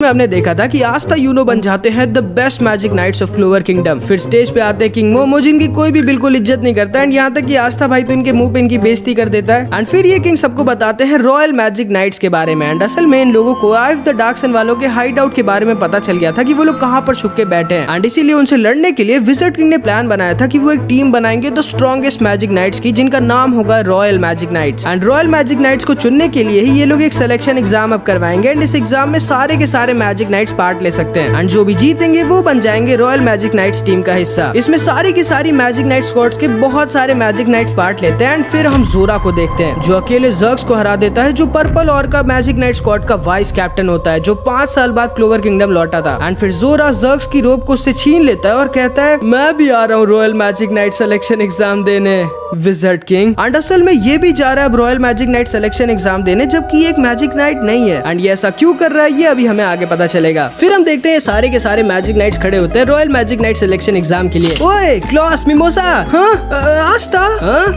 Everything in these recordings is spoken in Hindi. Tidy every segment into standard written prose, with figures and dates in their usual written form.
में हमने देखा था कि आस्था यूनो बन जाते हैं the best Magic Knights of Clover Kingdom. फिर स्टेज पे आते हैं किंग मोमो, जिनकी कोई भी बिल्कुल इज्जत नहीं करता एंड यहाँ तक कि आस्था भाई तो इनके मुंह पे इनकी बेइज्जती कर देता है। एंड फिर ये किंग सबको बताते हैं रॉयल मैजिक नाइट्स के बारे में। एंड असल में इन लोगों को आइव द डार्क सन वालों के हाइड आउट के बारे में पता चल गया था कि वो लोग कहाँ पर छुप के बैठे हैं। एंड इसीलिए उनसे लड़ने के लिए विज़र्ड किंग ने प्लान बनाया था कि वो एक टीम बनाएंगे द स्ट्रॉन्गेस्ट मैजिक नाइट्स की, जिनका नाम होगा Royal Magic Knights. And Royal Magic Knights को चुनने के लिए ही ये लोग एक सिलेक्शन एग्जाम अब करवाएंगे एंड इस एग्जाम में सारे के सारे मैजिक नाइट्स पार्ट ले सकते हैं एंड जो भी जीतेंगे वो बन जाएंगे रॉयल मैजिक नाइट्स टीम का हिस्सा। इसमें सारी की सारी मैजिक नाइट स्क्वाड्स के बहुत सारे मैजिक नाइट्स पार्ट लेते हैं एंड फिर हम जोरा को देखते हैं जो अकेले जर्क्स को हरा देता है, जो पर्पल और का मैजिक नाइट स्क्वाड का वाइस कैप्टन होता है, जो 5 साल बाद क्लोवर किंगडम लौटा था। एंड फिर जोरा जर्क्स की रोब को उससे छीन लेता है और कहता है मैं भी आ रहा हूँ royal Magic Knight selection exam देने विज़र्ड किंग। एंड असल में ये भी जा रहा है royal Magic Knight selection exam देने, जबकि ये एक मैजिक नाइट नहीं है। एंड ये ऐसा क्यों कर रहा है ये अभी हमें आगे पता चलेगा। फिर हम देखते हैं सारे के सारे मैजिक नाइट्स खड़े होते हैं Royal Magic Knight selection exam के लिए। ओए क्लॉस मिमोसा, आस्था,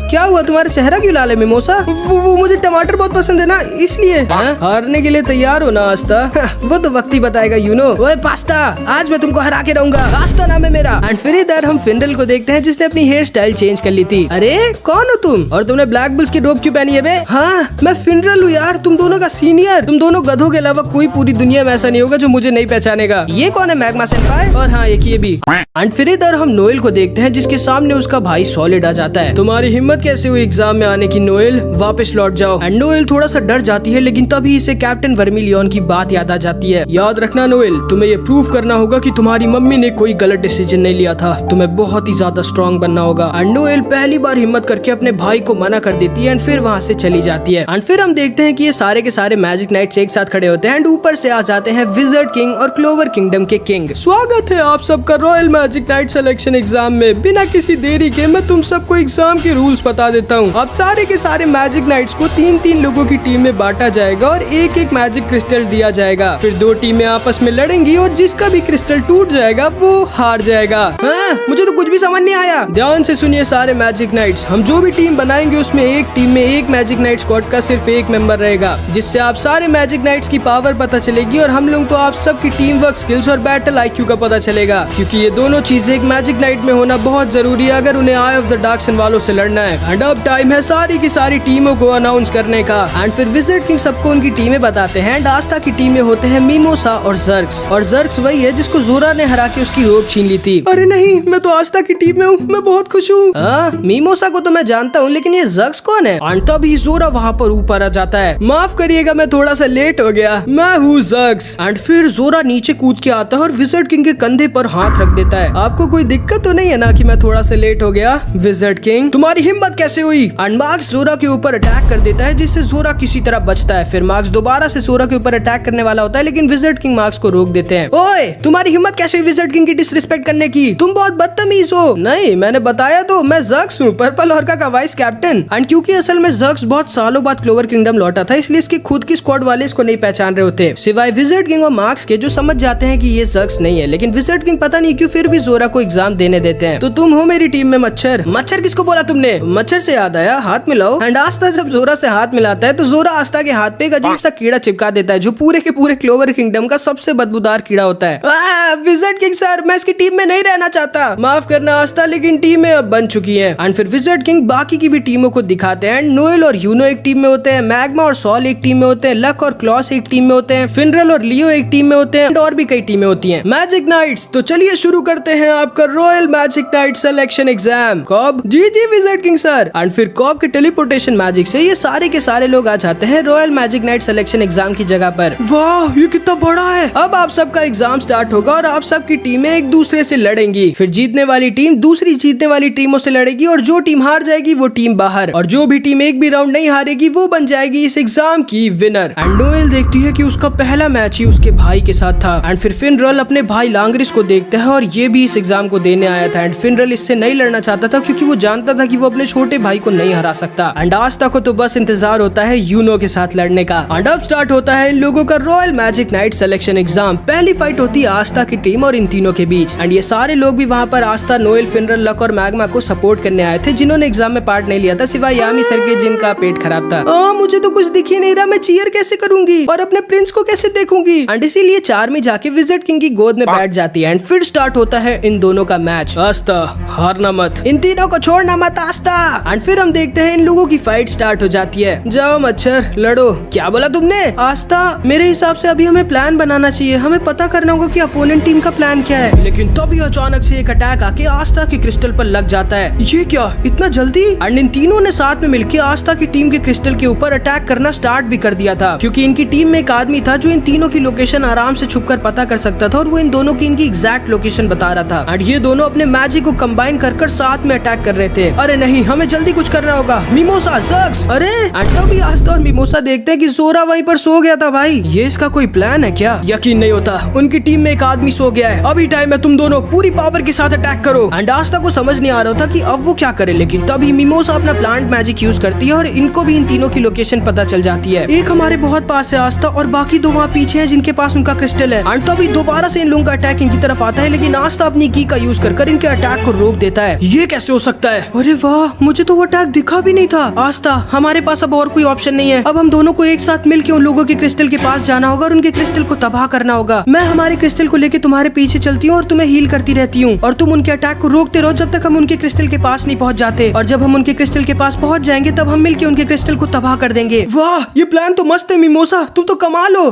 क्या हुआ तुम्हारा चेहरा क्यों लाल है मिमोसा? वो मुझे टमाटर बहुत पसंद है ना इसलिए। हारने के लिए तैयार हो ना आस्था? वो तो वक्त ही बताएगा यू नो। ओए पास्ता, आज मैं तुमको हरा के रहूंगा, आस्था नाम है मेरा। एंड फिर इधर हम फिनरल को देखते हैं जिसने अपनी हेयर स्टाइल चेंज कर ली थी। अरे कौन हो तुम और तुमने ब्लैक बुल्स की रोब क्यों पहनी है बे? हाँ मैं फिनरल हूँ यार, तुम दोनों का सीनियर। तुम दोनों गधों के अलावा कोई पूरी दुनिया में ऐसा नहीं होगा जो मुझे नहीं पहचानेगा। ये कौन है मैग्मा सेंपाई? और हाँ एक ये भी। एंड फिर इधर हम नोएल को देखते हैं जिसके सामने उसका भाई सॉलिड आ जाता है। तुम्हारी हिम्मत कैसे हुई एग्जाम में आने की नोएल, वापस लौट जाओ। एंड नोएल थोड़ा सा डर जाती है लेकिन तभी इसे कैप्टन वर्मिलियन की बात याद आ जाती है। याद रखना नोएल, तुम्हें ये प्रूव करना होगा कि तुम्हारी मम्मी ने कोई गलत डिसीजन नहीं लिया था, तुम्हें बहुत ही ज्यादा स्ट्रॉन्ग बनना होगा। एंड नोएल पहली बार हिम्मत करके अपने भाई को मना कर देती है एंड फिर वहाँ से चली जाती है। एंड फिर हम देखते हैं कि ये सारे के सारे मैजिक नाइट्स एक साथ खड़े होते हैं एंड ऊपर से आ जाते हैं विज़र्ड किंग और क्लोवर किंगडम के किंग। स्वागत है आप सबका royal Magic Knight selection exam में। बिना किसी देरी के मैं तुम सबको एग्जाम के रूल्स बता देता हूँ। अब सारे के सारे मैजिक नाइट्स को 3-3 लोगों की टीम में बांटा जाएगा और एक एक मैजिक क्रिस्टल दिया जाएगा। फिर 2 टीमें आपस में लड़ेंगी और जिसका भी क्रिस्टल टूट जाएगा वो हार जाएगा। हाँ, मुझे तो कुछ भी समझ नहीं आया। ध्यान से सुनिए सारे मैजिक नाइट्स, हम जो भी टीम बनाएंगे उसमें एक टीम में एक मैजिक नाइट स्क्वाड का सिर्फ एक मेंबर रहेगा, जिससे आप सारे मैजिक नाइट्स की पावर पता चलेगी और हम लोगों को आप सबकी टीम वर्क स्किल्स और बैटल आईक्यू का पता चलेगा, क्योंकि ये दोनों चीजें एक मैजिक नाइट में होना बहुत जरूरी है अगर उन्हें आई ऑफ द डार्क सन वालों से लड़ना है। एंड अब टाइम है सारी की सारी टीमों को अनाउंस करने का। एंड फिर विज़र्ड किंग सबको उनकी टीमें बताते हैं एंड आस्था की टीम में होते हैं मिमोसा और जर्क्स। और जर्क्स वही है जिसको जोरा ने हरा के उसकी रोब छीन ली थी। अरे नहीं, मैं तो आस्था की टीम में हूँ, मैं बहुत खुश हूँ। मिमोसा को तो मैं जानता हूँ लेकिन ये जर्क्स कौन है? एंड तभी जोरा वहाँ पर ऊपर आ जाता है। माफ करिएगा मैं थोड़ा सा लेट हो गया, मैं हूँ जर्क्स। एंड फिर जोरा नीचे कूद के आता है और विज़र्ड किंग के कंधे पर हाथ रख देता है। आपको कोई दिक्कत तो नहीं है ना कि मैं थोड़ा सा लेट हो गया विज़र्ड किंग? तुम्हारी हिम्मत कैसे हुई? एंड मार्क्स जोरा के ऊपर अटैक कर देता है जिससे जोरा किसी तरह बचता है। फिर मार्क्स दोबारा से जोरा के ऊपर अटैक करने वाला होता है लेकिन विज़र्ड किंग मार्क्स को रोक देते हैं। ओए तुम्हारी हिम्मत कैसे हुई विज़र्ड किंग की डिसरिस्पेक्ट करने की? तुम बहुत बदतमीज हो। नहीं मैंने बताया तो, मैं जर्क्स हूँ, पर्पल ऑर्का का वाइस कैप्टन। एंड क्योंकि असल में जर्क्स बहुत सालों बाद क्लोवर किंगडम लौटा था इसलिए इसकी खुद की स्क्वाड वाले इसको नहीं पहचान रहे होते, सिवाय विज़र्ड किंग और मार्क्स के, जो समझ जाते हैं कि ये जर्क्स नहीं है। लेकिन विज़र्ड किंग पता नहीं क्यों फिर भी जोरा को एग्जाम देने देते हैं। तो तुम हो मेरी टीम में मच्छर। मच्छर किसको बोला तुमने? मच्छर से याद आया, हाथ मिलाओ। एंड आस्था जब जोरा से हाथ मिलाता है तो जोरा आस्था के हाथ पे एक अजीब सा कीड़ा चिपका देता है जो पूरे के पूरे क्लोवर किंगडम का सबसे बदबूदार कीड़ा होता है। विज़र्ड किंग सर, मैं इसकी टीम में नहीं रहना चाहता। माफ करना आस्था, लेकिन टीमें अब बन चुकी हैं। एंड फिर विज़र्ड किंग बाकी की भी टीमों को दिखाते हैं। नोएल और यूनो एक टीम में होते हैं, मैग्मा और सॉल एक टीम में होते हैं, लक और क्लॉस एक टीम में होते हैं, फिनरल और लियो एक टीम में होते हैं और भी कई टीमें होती हैं। मैजिक नाइट्स, तो चलिए शुरू करते हैं आपका Royal Magic Knight selection exam. कॉब? जी विज़र्ड किंग सर। एंड फिर कॉब के टेलीपोर्टेशन मैजिक से ये सारे के सारे लोग आ जाते हैं Royal Magic Knight selection exam की जगह पर। वाह ये कितना बड़ा है। अब आप सबका एग्जाम स्टार्ट होगा और आप सबकी टीमें एक दूसरे से लड़ेंगी। फिर जीतने वाली टीम दूसरी जीतने वाली टीमों से लड़ेगी और जो टीम हार जाएगी वो टीम बाहर, और जो भी टीम एक भी राउंड नहीं हारेगी वो बन जाएगी इस एग्जाम की विनर। एंड नोएल देखती है कि उसका पहला मैच ही उसके भाई के साथ था। एंड फिर फिनरल अपने भाई लांग्रिस को देखता है और ये भी इस एग्जाम को देने आया था। एंड फिनरल इससे नहीं लड़ना चाहता था क्योंकि वो जानता था कि वो अपने छोटे भाई को नहीं हरा सकता। एंड आस्था को तो बस इंतजार होता है यूनो के साथ लड़ने का। एंड अब स्टार्ट होता है इन लोगों का royal Magic Knight selection exam. पहली फाइट होती है आस्था की टीम और इन तीनों के बीच। एंड ये सारे लोग भी वहाँ पर आस्था, नोएल, फिनरल, लक और मैग्मा को सपोर्ट करने आए थे जिन्होंने एग्जाम में पार्ट नहीं लिया था, सिवाय यामी सर के जिनका पेट खराब था। मुझे तो कुछ दिख ही नहीं रहा, मैं चीयर कैसे करूंगी और अपने प्रिंस को कैसे देखूंगी? होगी। एंड इसीलिए चार्मी जाके विजिट किंग की गोद में बैठ जाती है एंड फिर स्टार्ट होता है इन दोनों का मैच। आस्था हारना मत, इन तीनों को छोड़ना मत आस्था। एंड फिर हम देखते हैं इन लोगों की फाइट स्टार्ट हो जाती है। जाओ मच्छर लड़ो। क्या बोला तुमने? आस्था मेरे हिसाब से अभी हमें प्लान बनाना चाहिए, हमें पता करना होगा कि अपोनेंट टीम का प्लान क्या है। लेकिन तभी अचानक से एक अटैक आके आस्था के क्रिस्टल पर लग जाता है। ये क्या इतना जल्दी? एंड इन तीनों ने साथ में मिलकर आस्था की टीम के क्रिस्टल के ऊपर अटैक करना स्टार्ट भी कर दिया था, क्योंकि इनकी टीम में एक आदमी था जो इन तीनों की लोकेशन आराम से छुपकर पता कर सकता था और वो इन दोनों की इनकी एग्जैक्ट लोकेशन बता रहा था। एंड ये दोनों अपने मैजिक को कंबाइन कर साथ में अटैक कर रहे थे। अरे नहीं, हमें जल्दी कुछ करना होगा। मिमोसा ज़र्क्स। अरे एंड तभी आस्था और मिमोसा देखते हैं कि जोरा वहीं पर सो गया था। भाई ये इसका कोई प्लान है क्या? यकीन नहीं होता, उनकी टीम में एक आदमी सो गया है। अभी टाइम है, तुम दोनों पूरी पावर के साथ अटैक करो। एंड आस्था को समझ नहीं आ रहा था कि अब वो क्या करे, लेकिन तभी मिमोसा अपना प्लांट मैजिक यूज करती है और इनको भी इन तीनों की लोकेशन पता चल जाती है। एक हमारे बहुत पास है आस्था और बाकी दो वहाँ पीछे हैं जिनके पास उनका क्रिस्टल है। एंड तभी दोबारा से इन लोगों का अटैक इनकी तरफ आता है, लेकिन आस्था अपनी की का यूज कर इनके अटैक को रोक देता है। ये कैसे हो सकता है? अरे वाह, मुझे तो वो अटैक दिखा भी नहीं था। आस्था हमारे पास अब और कोई ऑप्शन नहीं है, अब हम दोनों को एक साथ मिलकर उन लोगों के क्रिस्टल के पास जाना होगा और उनके क्रिस्टल को तबाह करना होगा। मैं हमारे क्रिस्टल को लेकर तुम्हारे पीछे चलती हूँ और तुम्हें हील करती रहती हूँ और तुम उनके अटैक को रोकते रहो जब तक हम उनके क्रिस्टल के पास नहीं पहुँच जाते। और जब हम उनके क्रिस्टल के पास पहुँच जाएंगे तब हम मिलकर उनके क्रिस्टल को तबाह कर देंगे। वाह, ये प्लान तो मस्त है मिमोसा, तुम तो कमाल हो।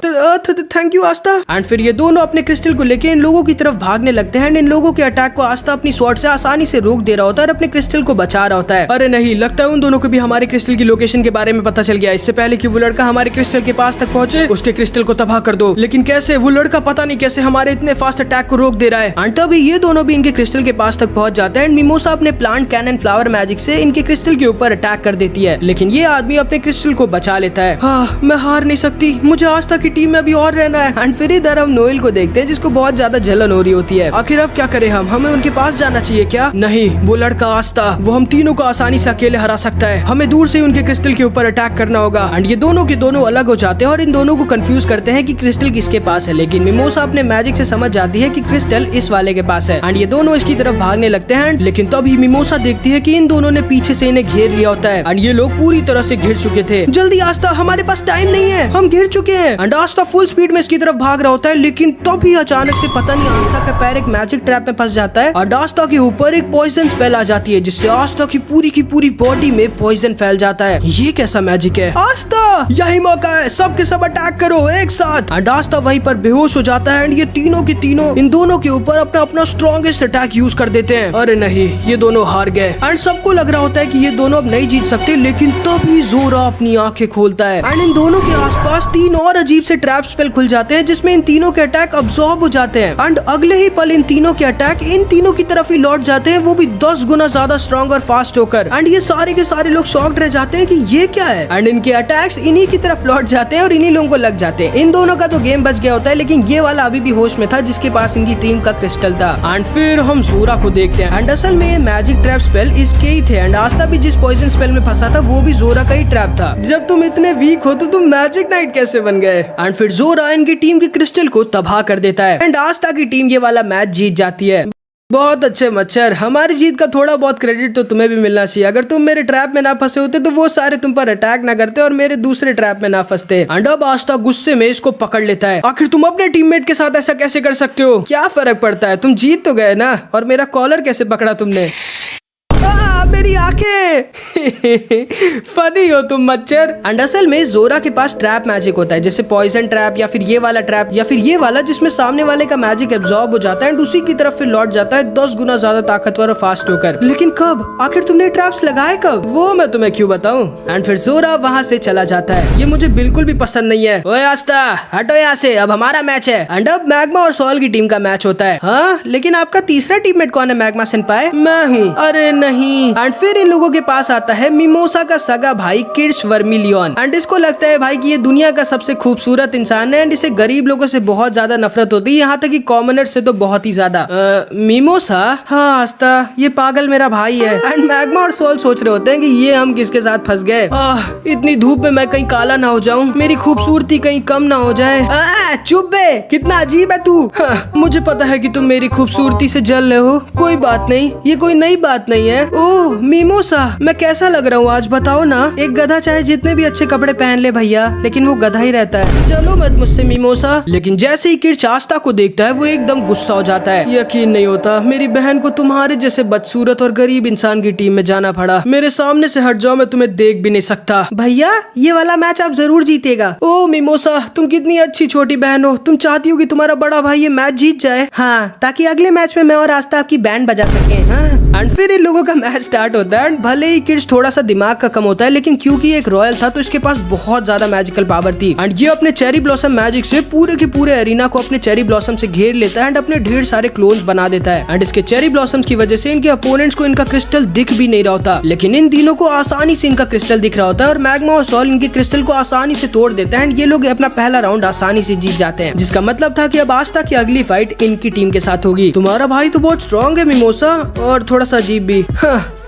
Thank you Aastha. एंड फिर ये दोनों अपने क्रिस्टल को लेके इन लोगों की तरफ भागने लगते हैं। इन लोगों के अटैक को आस्था अपनी स्वॉर्ड से आसानी से रोक दे रहा होता है और अपने क्रिस्टल को बचा रहा होता है। अरे नहीं, लगता है उन दोनों को भी हमारे क्रिस्टल की लोकेशन के बारे में पता चल गया। इससे पहले कि वो लड़का हमारे क्रिस्टल के पास तक पहुंचे, उसके क्रिस्टल को तबाह कर दो। लेकिन कैसे? वो लड़का पता नहीं कैसे हमारे इतने फास्ट अटैक को रोक दे रहा है। एंड तभी ये दोनों भी इनके क्रिस्टल के पास तक पहुंच जाते हैं। एंड मिमोसा अपने प्लांट कैनन फ्लावर मैजिक से इनके क्रिस्टल के ऊपर अटैक कर देती है, लेकिन ये आदमी अपने क्रिस्टल को बचा लेता है। हाँ, मैं हार नहीं सकती, मुझे आस्था की टीम में अभी और रहना है। एंड फिर इधर हम नोएल को देखते हैं जिसको बहुत ज्यादा जलन हो रही होती है। आखिर अब क्या करें हमें उनके पास जाना चाहिए क्या? नहीं, वो लड़का आस्था, वो हम तीनों को आसानी से अकेले हरा सकता है। हमें दूर से उनके क्रिस्टल के ऊपर अटैक करना होगा। एंड ये दोनों के दोनों अलग हो जाते हैं और इन दोनों को कंफ्यूज करते हैं कि क्रिस्टल किसके पास है, लेकिन मिमोसा अपने मैजिक से समझ जाती है कि क्रिस्टल इस वाले के पास है। एंड ये दोनों इसकी तरफ भागने लगते हैं, लेकिन तभी मिमोसा देखती है कि इन दोनों ने पीछे से इन्हें घेर लिया होता है। एंड ये लोग पूरी तरह से घिर चुके थे। जल्दी आस्था, हमारे पास टाइम नहीं है, हम घिर चुके हैं। एंड आस्था फुल स्पीड में इसकी तरफ भाग रहा होता है, लेकिन तभी अचानक से पता नहीं आस्था का पैर एक मैजिक ट्रैप में फंस जाता है और आस्था के ऊपर एक पॉइजन स्पेल आ जाती है, जिससे आस्था की पूरी बॉडी में पॉइजन फैल जाता है। ये कैसा मैजिक है? आस्था, यही मौका है, सब के सब अटैक करो एक साथ। एंड आस्था वहीं पर बेहोश हो जाता है। एंड ये तीनों के तीनों इन दोनों के ऊपर अपना अपना स्ट्रॉन्गेस्ट अटैक यूज कर देते हैं। अरे नहीं, ये दोनों हार गए। एंड सबको लग रहा होता है कि ये दोनों अब नहीं जीत सकते, लेकिन तभी जोरा अपनी आंखें खोलता है एंड इन दोनों के आसपास 3 और अजीब से ट्रैप स्पेल खुल जाते हैं, जिसमें इन तीनों के अटैक अब्सॉर्ब हो जाते हैं। एंड अगले ही पल इन तीनों के अटैक इन तीनों की तरफ ही लौट जाते हैं, वो भी 10 गुना ज्यादा स्ट्रॉन्ग और फास्ट होकर। एंड ये सारे के सारे लोग शॉक्ड रह जाते हैं कि ये क्या है। एंड इनके अटैक्स इन्हीं की तरफ लौट जाते हैं और इन्हीं लोगों को लग जाते हैं। इन दोनों का तो गेम बच गया होता है, लेकिन ये वाला अभी भी होश में था जिसके पास इनकी टीम का क्रिस्टल था। एंड फिर हम जोरा को देखते हैं। एंड असल में ये मैजिक ट्रैप स्पेल इसके ही थे। एंड आस्था भी जिस पॉइजन स्पेल में फंसा था वो भी जोरा का ही ट्रैप था। जब तुम इतने वीक हो तो तुम मैजिक नाइट कैसे बन गए? एंड फिर जोरा इनकी टीम के क्रिस्टल को तबाह कर देता है एंड आस्था की टीम ये वाला मैच जीत जाती है। बहुत अच्छे मच्छर, हमारी जीत का थोड़ा बहुत क्रेडिट तो तुम्हें भी मिलना चाहिए। अगर तुम मेरे ट्रैप में ना फंसे होते तो वो सारे तुम पर अटैक ना करते और मेरे दूसरे ट्रैप में ना फंसते। एंड अब आस्था गुस्से में इसको पकड़ लेता है। आखिर तुम अपने टीममेट के साथ ऐसा कैसे कर सकते हो? क्या फर्क पड़ता है, तुम जीत तो गए ना। और मेरा कॉलर कैसे पकड़ा तुमने? मेरी आंखें फनी हो तुम मच्छर। एंड असल में जोरा के पास ट्रैप मैजिक होता है, जैसे पॉइजन ट्रैप या फिर ये वाला ट्रैप या फिर ये वाला जिसमें सामने वाले का मैजिक एब्जॉर्ब हो जाता है एंड उसी की तरफ फिर लौट जाता है 10 गुना ज्यादा ताकतवर और फास्ट होकर। लेकिन कब? आखिर तुमने ट्रैप्स लगाए कब? वो मैं तुम्हें क्यों बताऊं। एंड फिर जोरा वहाँ से चला जाता है। ये मुझे बिल्कुल भी पसंद नहीं है। ओए आस्था, हटो यहाँ से, अब हमारा मैच है। एंड अब मैग्मा और सॉल की टीम का मैच होता है। हाँ, लेकिन आपका तीसरा टीममेट कौन है मैग्मा सेनपाई? मैं हूँ। अरे नहीं। एंड फिर इन लोगों के पास आता है मिमोसा का सगा भाई किर्श वर्मिलियन। एंड इसको लगता है भाई कि ये दुनिया का सबसे खूबसूरत इंसान है एंड इसे गरीब लोगों से बहुत ज्यादा नफरत होती है, यहाँ तक कि कॉमनर से तो बहुत ही ज्यादा। मिमोसा, हाँ आस्था, ये पागल मेरा भाई है। एंड मैग्मा और सोल सोच रहे होते हैं कि ये हम किसके साथ फंस गए। इतनी धूप में मैं कहीं काला ना हो जाऊं, मेरी खूबसूरती कहीं कम ना हो जाए। चुप बे, कितना अजीब है तू। मुझे पता है कि तुम मेरी खूबसूरती से जल रहे हो, कोई बात नहीं, ये कोई नई बात नहीं है। ओह मिमो मिमोसा, मैं कैसा लग रहा हूँ आज बताओ ना। एक गधा चाहे जितने भी अच्छे कपड़े पहन ले भैया, लेकिन वो गधा ही रहता है। चलो मत मुझसे मिमोसा। लेकिन जैसे ही किर्च आस्था को देखता है वो एकदम गुस्सा हो जाता है। यकीन नहीं होता मेरी बहन को तुम्हारे जैसे बदसूरत और गरीब इंसान की टीम में जाना पड़ा। मेरे सामने से हट जाओ, मैं तुम्हें देख भी नहीं सकता। भैया ये वाला मैच आप जरूर जीतेगा। ओ मिमोसा, तुम कितनी अच्छी छोटी बहन हो। तुम चाहती हो कि तुम्हारा बड़ा भाई ये मैच जीत जाए। हाँ, ताकि अगले मैच में मैं और आस्था आपकी बैंड बजा सके। एंड फिर इन लोगों का मैच स्टार्ट होता है। भले ही किड्स थोड़ा सा दिमाग का कम होता है, लेकिन क्योंकि एक रॉयल था तो इसके पास बहुत ज्यादा मैजिकल पावर थी। एंड ये अपने चेरी ब्लॉसम मैजिक से पूरे के पूरे एरिना को अपने चेरी ब्लॉसम से घेर लेता है एंड अपने ढेर सारे क्लोन्स बना देता है। एंड इसके चेरी ब्लॉसम की वजह से इनके अपोनेंट्स को इनका क्रिस्टल दिख भी नहीं रहा होता, लेकिन इन तीनों को आसानी से इनका क्रिस्टल दिख रहा होता है और मैग्मा और सॉल इनके क्रिस्टल को आसानी से तोड़ देते हैं। एंड ये लोग अपना पहला राउंड आसानी से जीत जाते हैं, जिसका मतलब था कि अब आस्था की अगली फाइट इनकी टीम के साथ होगी। तुम्हारा भाई तो बहुत स्ट्रॉन्ग है मिमोसा, और थोड़ा सा अजीब भी।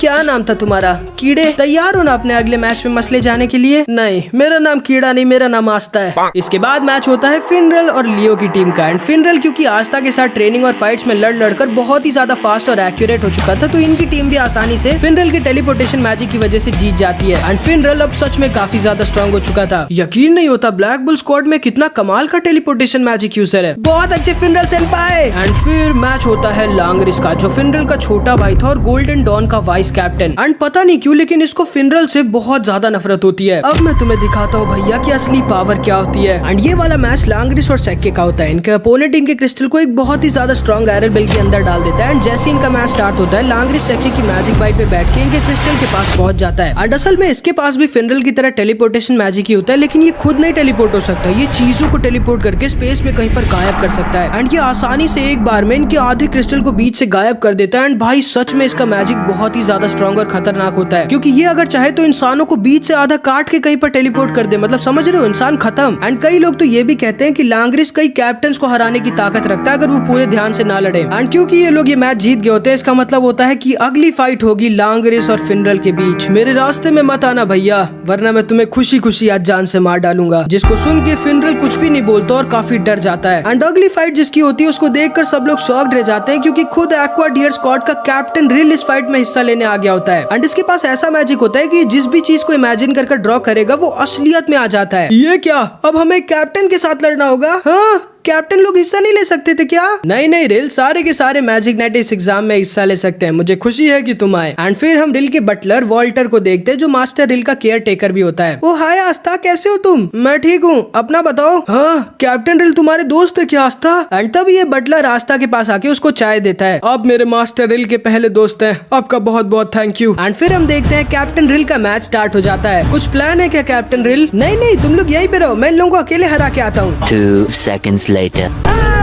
क्या नाम था तुम्हारा? कीड़े। तैयार हो ना अपने अगले मैच में मसले जाने के लिए? नहीं, मेरा नाम कीड़ा नहीं, मेरा नाम आस्था है। इसके बाद मैच होता है फिनरल और लियो की टीम का। एंड फिनरल क्योंकि आस्था के साथ ट्रेनिंग और फाइट्स में लड़कर बहुत ही ज्यादा फास्ट और एक्यूरेट हो चुका था, तो इनकी टीम भी आसानी से फिनरल के टेलीपोर्टेशन मैजिक की वजह से जीत जाती है। एंड फिनरल अब सच में काफी ज्यादा स्ट्रॉन्ग हो चुका था। यकीन नहीं होता ब्लैक बुल स्क्वाड में कितना कमाल का टेलीपोर्टेशन मैजिक यूजर है। बहुत अच्छे फिनरल सेनपाई। एंड फिर मैच होता है लांगरिस का, जो फिनरल का छोटा भाई था और गोल्डन डॉन का वाइस कैप्टन। एंड पता नहीं क्यों लेकिन इसको फिनरल से बहुत ज्यादा नफरत होती है। अब मैं तुम्हें दिखाता हूँ भैया की असली पावर क्या होती है। एंड ये वाला मैच लांगरिस और सेक्के का होता है। इनके अपोनेंट इनके क्रिस्टल को एक बहुत ही ज्यादा स्ट्रॉन्ग आयरन बेल के अंदर डाल देता है। एंड जैसे इनका मैच स्टार्ट होता है, लांगरिस सेक्के की मैजिक बाइट पे बैठ के इनके क्रिस्टल के पास पहुंच जाता है। एंड असल में इसके पास भी फिनरल की तरह टेलीपोर्टेशन मैजिक ही होता है, लेकिन ये खुद नहीं टेलीपोर्ट हो सकता। ये चीजों को टेलीपोर्ट करके स्पेस में कहीं पर गायब कर सकता है। एंड ये आसानी से एक बार में इनके आधे क्रिस्टल को बीच से गायब कर देता है। एंड भाई सच में इसका मैजिक बहुत ही ज्यादा स्ट्रॉन्ग और खतरनाक होता है, क्योंकि ये अगर चाहे तो इंसानों को बीच से आधा काट के कहीं पर टेलीपोर्ट कर दे। मतलब समझ रहे हो, इंसान खत्म। एंड कई लोग तो ये भी कहते हैं कि लांगरिस कई कैप्टन्स को हराने की ताकत रखता है अगर वो पूरे ध्यान से ना लड़े। एंड क्योंकि ये लोग ये मैच जीत गए होते हैं, इसका मतलब होता है कि अगली फाइट होगी लांगरिस और फिनरल के बीच। मेरे रास्ते में मत आना भैया, वरना मैं तुम्हें खुशी खुशी आज जान से मार डालूंगा। जिसको सुन के फिनरल कुछ भी नहीं बोलता और काफी डर जाता है। एंड अगली फाइट जिसकी होती है उसको देखकर सब लोग शॉक्ड रह जाते हैं, क्योंकि खुद एक्वा डियर स्क्वाड का कैप्टन रिल इस फाइट में हिस्सा लेने आ गया होता है। एंड इसके पास ऐसा मैजिक होता है कि जिस भी चीज को इमेजिन कर ड्रॉ करेगा वो असलियत में आ जाता है। ये क्या, अब हमें कैप्टन के साथ लड़ना होगा? हाँ, कैप्टन लोग हिस्सा नहीं ले सकते थे क्या? नहीं नहीं रिल, सारे के सारे मैजिक नाइट इस एग्जाम में हिस्सा ले सकते हैं। मुझे खुशी है कि तुम आए। एंड फिर हम रिल के बटलर वॉल्टर को देखते हैं, जो मास्टर रिल का केयर टेकर भी होता है। ओ हाय आस्था, कैसे हो तुम? मैं ठीक हूँ, अपना बताओ। हाँ, कैप्टन रिल तुम्हारे दोस्त है क्या आस्था? एंड तब ये बटलर आस्था के पास आके उसको चाय देता है। आप मेरे मास्टर रिल के पहले दोस्त हैं, आपका बहुत बहुत थैंक यू। एंड फिर हम देखते हैं कैप्टन रिल का मैच स्टार्ट हो जाता है। कुछ प्लान है क्या कैप्टन रिल? नहीं नहीं, तुम लोग यहीं पे रहो, मैं इन लोगों को अकेले हरा के आता हूँ। 2 seconds later.